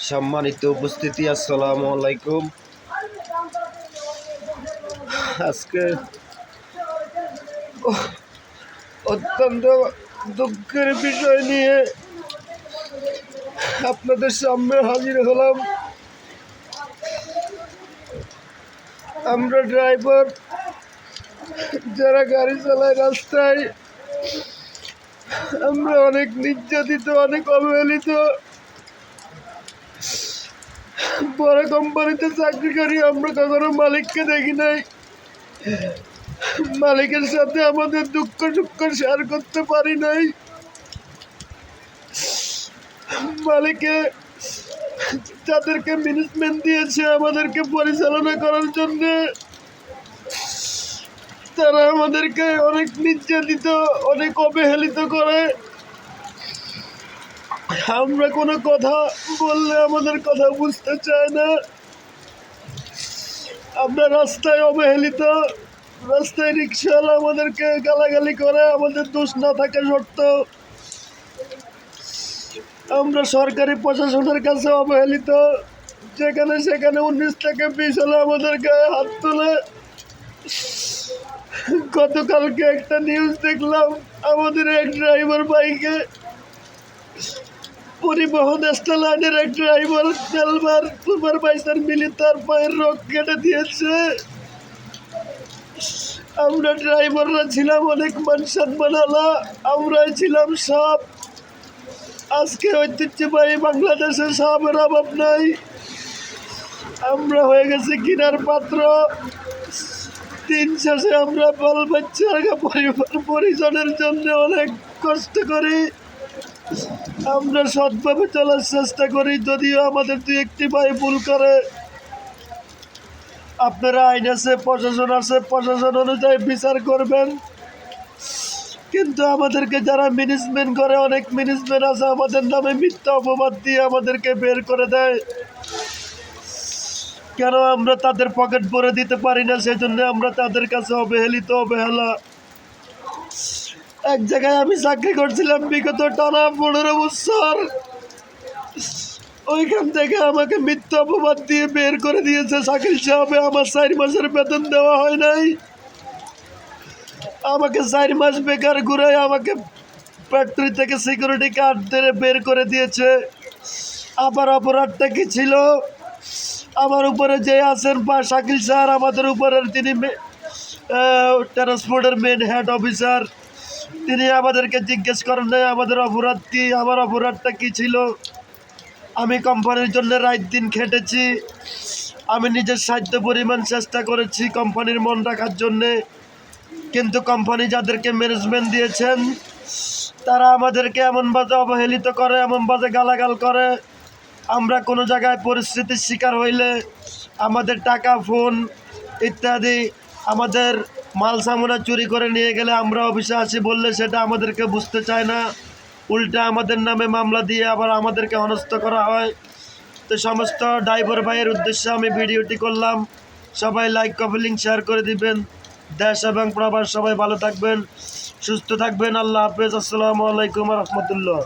সম্মানিত উপস্থিতি, আসসালামু আলাইকুম। আজকে অত্যন্ত দুঃখের বিষয় নিয়ে আপনাদের সামনে হাজির হলাম। আমরা ড্রাইভার যারা গাড়ি চালায় রাস্তায়, আমরা অনেক নির্যাতিত, অনেক অবহেলিত। বড় কোম্পানিতে চাকরি করি, আমরা কখনো মালিককে দেখি নাই। মালিকের সাথে আমাদের দুঃখ সুখ শেয়ার করতে পারি নাই। মালিকে যাদেরকে ম্যানেজমেন্ট দিয়েছে আমাদেরকে পরিচালনা করার জন্য, তারা আমাদেরকে অনেক নির্যাতিত, অনেক অবহেলিত করে। আমরা কোনো কথা বললে আমাদের কথা বুঝতে চায় না। আমরা রাস্তায় অবহেলিত, রাস্তায় রিক্সাওয়ালা আমাদেরকে গালাগালি করে, আমাদের দোষ না থাকা সত্ত্বেও। আমরা সরকারি প্রশাসনের কাছে অবহেলিত, যেখানে সেখানে 19 থেকে 20 হলে আমাদের গায়ে হাত তোলে। গতকালকে একটা নিউজ দেখলাম, আমাদের এক ড্রাইভার বাইকে পরিবহন স্টেশনের এক ড্রাইভার ডেলভার সুপারভাইজার মিলে তার পায়ের রক কেটে দিয়েছে। আমরা ড্রাইভাররা ছিলাম অনেক মান সম্মানওয়ালা, আমরাই ছিলাম সব। আজকে ঐতিহ্যবাহী বাংলাদেশে সবের অভাব নাই, আমরা হয়ে গেছি কিনার পাত্র। দিন শেষে আমরা বাল বাচ্চার পরিবার পরিজনের জন্য অনেক কষ্ট করি। আমরা সৎভাবে চলার চেষ্টা করি, যদিও আমাদের দুই একটি ভাই ভুল করে। আপনারা আইন আছে, প্রশাসন আছে, প্রশাসন অনুযায়ী বিচার করবেন। কিন্তু আমাদেরকে যারা ম্যানেজমেন্ট করে, অনেক ম্যানেজমেন্ট আছে আমাদের নামে মিথ্যা অপবাদ দিয়ে আমাদেরকে বের করে দেয়। কেন আমরা তাদের পকেট ভরে দিতে পারি না, সেজন্য আমরা তাদের কাছে অবহেলিত, অবহেলা। এক জায়গায় আমি চাকরি করছিলাম বিগত টানা 15 বছর। ওইখান থেকে আমাকে মিথ্যা অপবাদ দিয়ে বের করে দিয়েছে শাকিল সাহেব। আমার 4 মাসের বেতন দেওয়া হয় নাই। আমাকে 4 মাস বেকার ঘুরাই আমাকে ফ্যাক্টরি থেকে সিকিউরিটি গার্ড দিয়ে বের করে দিয়েছে। আবার অপরাধটা কি ছিল, আমার উপরে যে আছেন শাকিল স্যার, আমাদের উপরের তিনি ট্রান্সপোর্টের মেন হেড অফিসার, তিনি আমাদেরকে জিজ্ঞেস করেন নাই আমাদের অপরাধ কী। আমার অপরাধটা কী ছিল? আমি কোম্পানির জন্য রাত দিন খেটেছি, আমি নিজের সাধ্য পরিমাণ চেষ্টা করেছি কোম্পানির মন রাখার জন্যে। কিন্তু কোম্পানি যাদেরকে ম্যানেজমেন্ট দিয়েছেন, তারা আমাদেরকে এমন বাজে অবহেলিত করে, এমন বাজে গালাগাল করে। আমরা কোনো জায়গায় পরিস্থিতির শিকার হইলে আমাদের টাকা, ফোন ইত্যাদি, আমাদের মাল সামনা চুরি করে নিয়ে গেলে আমরা অফিসে আসি বললে সেটা আমাদেরকে বুঝতে চায় না। উল্টা আমাদের নামে মামলা দিয়ে আবার আমাদেরকে হেনস্থা করা হয়। তো সমস্ত ড্রাইভার ভাইয়ের উদ্দেশ্যে আমি ভিডিওটি করলাম। সবাই লাইক, কমেন্ট, লিঙ্ক শেয়ার করে দিবেন। দেশ এবং প্রবাস সবাই ভালো থাকবেন, সুস্থ থাকবেন। আল্লাহ হাফেজ। আসসালামু আলাইকুম রহমতুল্লাহ।